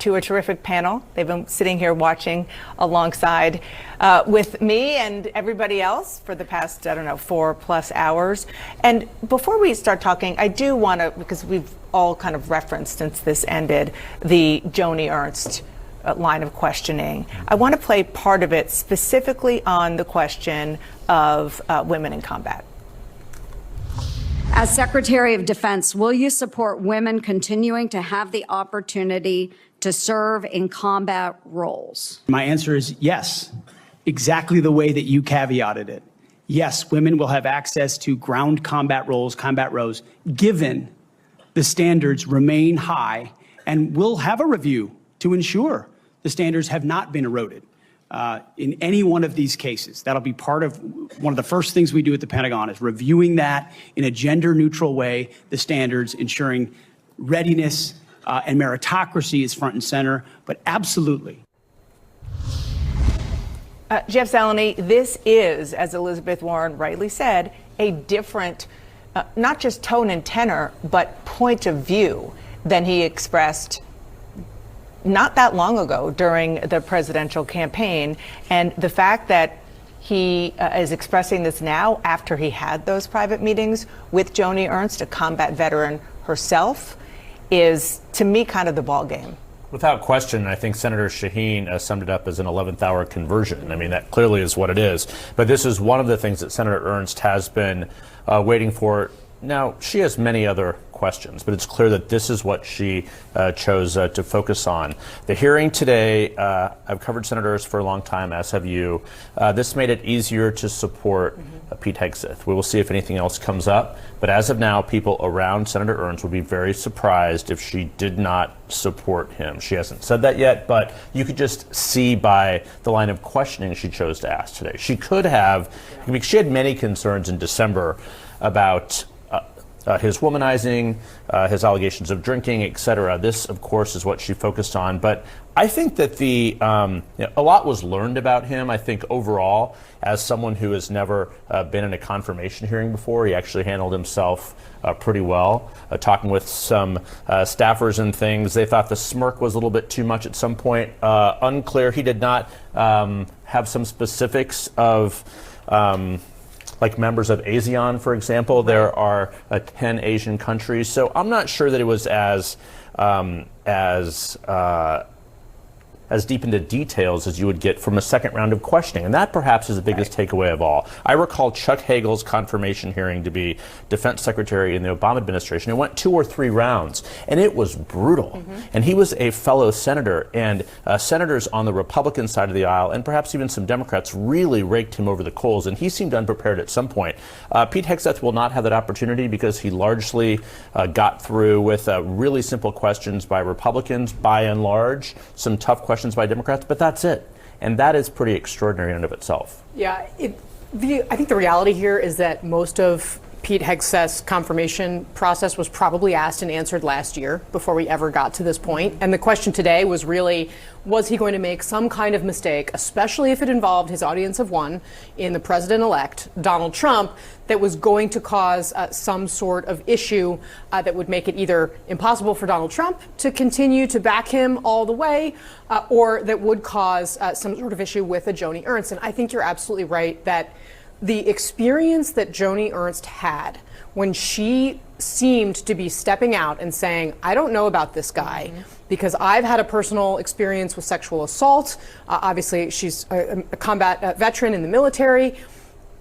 to a terrific panel. They've been sitting here watching alongside with me and everybody else for the past, 4+ hours. And before we start talking, I do want to, because we've all kind of referenced since this ended, the Joni Ernst line of questioning. I want to play part of it specifically on the question of women in combat. As Secretary of Defense, will you support women continuing to have the opportunity to serve in combat roles? My answer is yes, exactly the way that you caveated it. Yes, women will have access to ground combat roles, given the standards remain high, and we'll have a review to ensure the standards have not been eroded in any one of these cases. That'll be part of one of the first things we do at the Pentagon, is reviewing that in a gender-neutral way, the standards, ensuring readiness and meritocracy is front and center, but absolutely. Jeff Zeleny, this is, as Elizabeth Warren rightly said, a different, not just tone and tenor, but point of view than he expressed not that long ago during the presidential campaign. And the fact that he is expressing this now after he had those private meetings with Joni Ernst, a combat veteran herself, is, to me, kind of the ball game. Without question, I think Senator Shaheen summed it up as an 11th hour conversion. I mean, that clearly is what it is. But this is one of the things that Senator Ernst has been waiting for. Now, she has many other questions, but it's clear that this is what she chose to focus on. The hearing today, I've covered senators for a long time, as have you. This made it easier to support Pete Hegseth. We will see if anything else comes up. But as of now, people around Senator Ernst would be very surprised if she did not support him. She hasn't said that yet, but you could just see by the line of questioning she chose to ask today. She could have, because she had many concerns in December about his womanizing, his allegations of drinking, etc. This, of course, is what she focused on. But I think that a lot was learned about him. I think overall, as someone who has never been in a confirmation hearing before, he actually handled himself pretty well. Talking with some staffers and things, they thought the smirk was a little bit too much at some point. Unclear. He did not have some specifics of like members of ASEAN, for example. There are 10 Asian countries. So I'm not sure that it was as deep into details as you would get from a second round of questioning. And that perhaps is the biggest takeaway of all. I recall Chuck Hagel's confirmation hearing to be defense secretary in the Obama administration. It went 2 or 3 rounds, and it was brutal. And he was a fellow senator, and senators on the Republican side of the aisle, and perhaps even some Democrats, really raked him over the coals, and he seemed unprepared at some point. Pete Hegseth will not have that opportunity because he largely got through with really simple questions by Republicans, by and large, some tough questions by Democrats, but that's it. And that is pretty extraordinary in and of itself. Yeah, I think the reality here is that most of Pete Hegseth's confirmation process was probably asked and answered last year before we ever got to this point. And the question today was really, was he going to make some kind of mistake, especially if it involved his audience of one in the president-elect, Donald Trump, that was going to cause some sort of issue that would make it either impossible for Donald Trump to continue to back him all the way, or that would cause some sort of issue with a Joni Ernst. And I think you're absolutely right that the experience that Joni Ernst had when she seemed to be stepping out and saying, I don't know about this guy because I've had a personal experience with sexual assault. Obviously, she's a combat veteran in the military.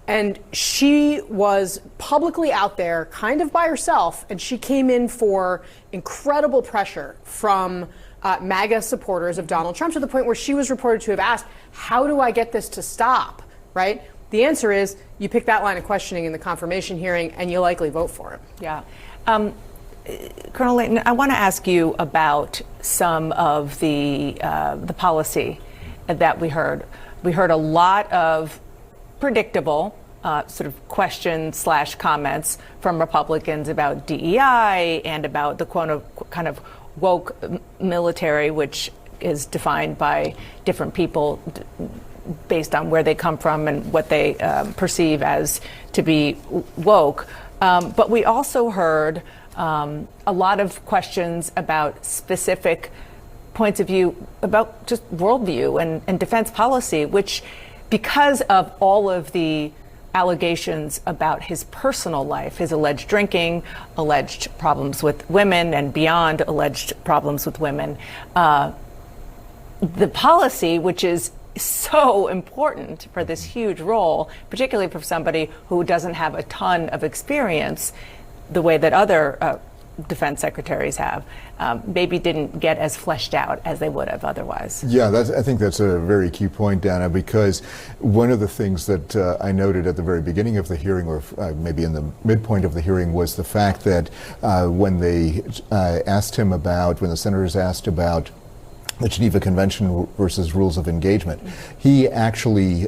And she was publicly out there kind of by herself. And she came in for incredible pressure from MAGA supporters of Donald Trump, to the point where she was reported to have asked, how do I get this to stop, right? The answer is you pick that line of questioning in the confirmation hearing and you likely vote for him. Yeah. Colonel Layton, I want to ask you about some of the policy that we heard. We heard a lot of predictable sort of questions/comments from Republicans about DEI and about the kind of woke military, which is defined by different people based on where they come from and what they perceive as to be woke. But we also heard a lot of questions about specific points of view about just worldview and defense policy, which, because of all of the allegations about his personal life, his alleged drinking, alleged problems with women, and beyond alleged problems with women, the policy, which is so important for this huge role, particularly for somebody who doesn't have a ton of experience the way that other defense secretaries have, maybe didn't get as fleshed out as they would have otherwise. Yeah, I think that's a very key point, Dana, because one of the things that I noted at the very beginning of the hearing, or maybe in the midpoint of the hearing, was the fact that when they asked him about, when the senators asked about the Geneva Convention versus rules of engagement, he actually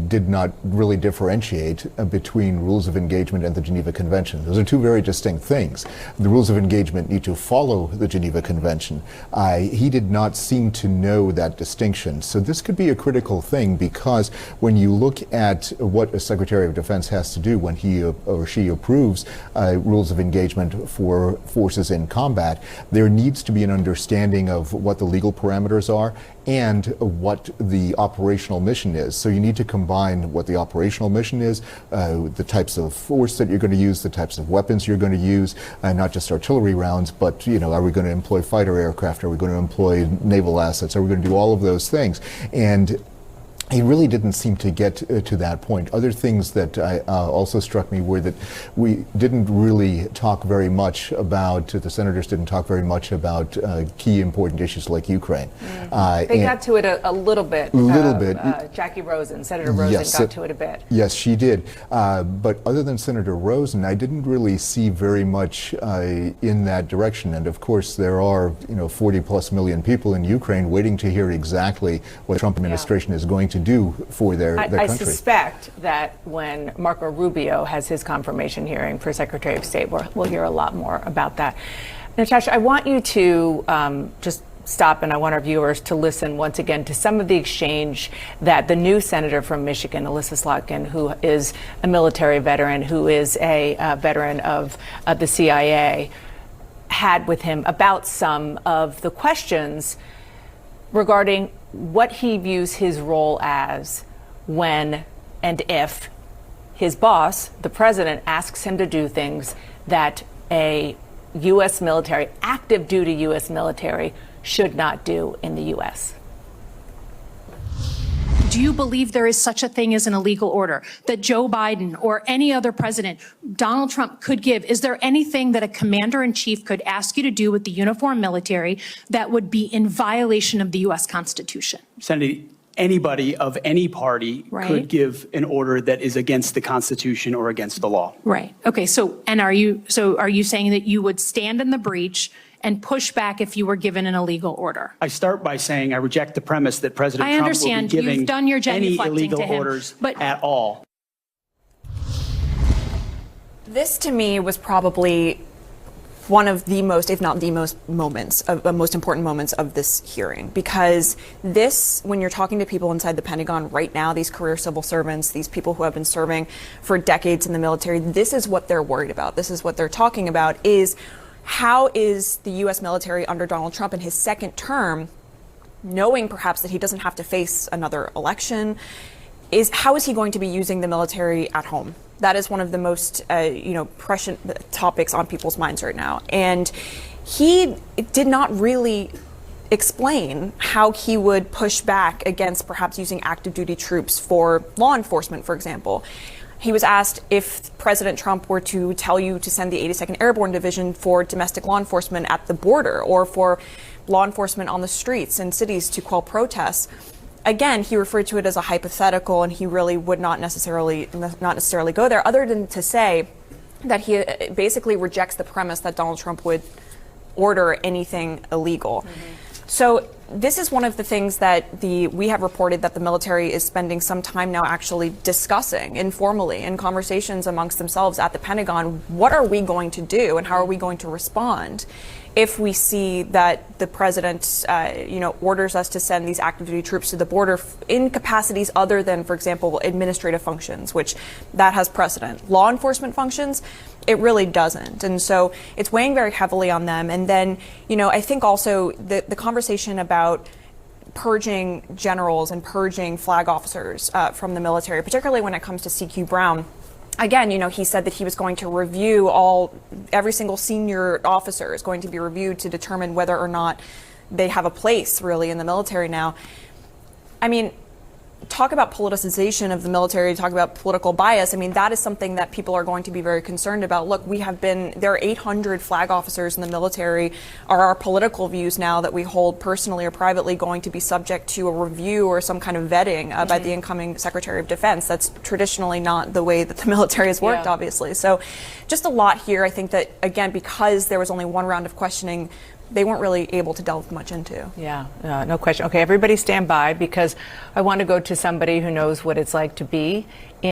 did not really differentiate between rules of engagement and the Geneva Convention. Those are two very distinct things. The rules of engagement need to follow the Geneva Convention. He did not seem to know that distinction. So this could be a critical thing, because when you look at what a Secretary of Defense has to do when he or she approves rules of engagement for forces in combat, there needs to be an understanding of what the legal parameters are and what the operational mission is. So you need to combine what the operational mission is, the types of force that you're going to use, the types of weapons you're going to use, not just artillery rounds, but, you know, are we going to employ fighter aircraft? Are we going to employ naval assets? Are we going to do all of those things? And he really didn't seem to get to that point. Other things that also struck me were that we didn't really talk very much about, the senators didn't talk very much about key important issues like Ukraine. They got to it a little bit. Jackie Rosen, Senator Rosen, got to it a bit. Yes, she did. But other than Senator Rosen, I didn't really see very much in that direction. And of course, there are 40+ million people in Ukraine waiting to hear exactly what the Trump administration is going to do for their country. I suspect that when Marco Rubio has his confirmation hearing for Secretary of State, we'll hear a lot more about that. Natasha, I want you to just stop, and I want our viewers to listen once again to some of the exchange that the new senator from Michigan, Alyssa Slotkin, who is a military veteran, who is a veteran of the CIA, had with him about some of the questions regarding what he views his role as when and if his boss, the president, asks him to do things that a U.S. military, active duty U.S. military, should not do in the U.S. Do you believe there is such a thing as an illegal order that Joe Biden or any other president, Donald Trump, could give? Is there anything that a commander-in-chief could ask you to do with the uniformed military that would be in violation of the U.S. Constitution? Senator, anybody of any party could give an order that is against the Constitution or against the law. Right. Okay. So are you saying that you would stand in the breach and push back if you were given an illegal order? I start by saying I reject the premise that President I Trump understand. will be giving You've done your any genuflecting illegal to him, orders but at all. This, to me, was probably one of the most, if not the most most important moments of this hearing, because this, when you're talking to people inside the Pentagon right now, these career civil servants, these people who have been serving for decades in the military, this is what they're worried about. This is what they're talking about, is how is the U.S. military under Donald Trump in his second term, knowing perhaps that he doesn't have to face another election, how is he going to be using the military at home? That is one of the most, prescient topics on people's minds right now. And he did not really explain how he would push back against perhaps using active duty troops for law enforcement, for example. He was asked if President Trump were to tell you to send the 82nd Airborne Division for domestic law enforcement at the border or for law enforcement on the streets in cities to quell protests. Again, he referred to it as a hypothetical, and he really would not necessarily go there, other than to say that he basically rejects the premise that Donald Trump would order anything illegal. Mm-hmm. So this is one of the things that we have reported that the military is spending some time now actually discussing informally in conversations amongst themselves at the Pentagon. What are we going to do and how are we going to respond if we see that the president, orders us to send these active duty troops to the border in capacities other than, for example, administrative functions, which that has precedent. Law enforcement functions, It really doesn't. And so it's weighing very heavily on them. And then, I think also the conversation about purging generals and purging flag officers from the military, particularly when it comes to CQ Brown. Again, he said that he was going to review every single senior officer is going to be reviewed to determine whether or not they have a place really in the military now. I mean, talk about politicization of the military, talk about political bias. I mean, that is something that people are going to be very concerned about. Look, there are 800 flag officers in the military. Are our political views now that we hold personally or privately going to be subject to a review or some kind of vetting by the incoming Secretary of Defense? That's traditionally not the way that the military has worked, obviously. So just a lot here. I think that, again, because there was only one round of questioning, they weren't really able to delve much into. Yeah, no question. Okay, everybody stand by, because I want to go to somebody who knows what it's like to be in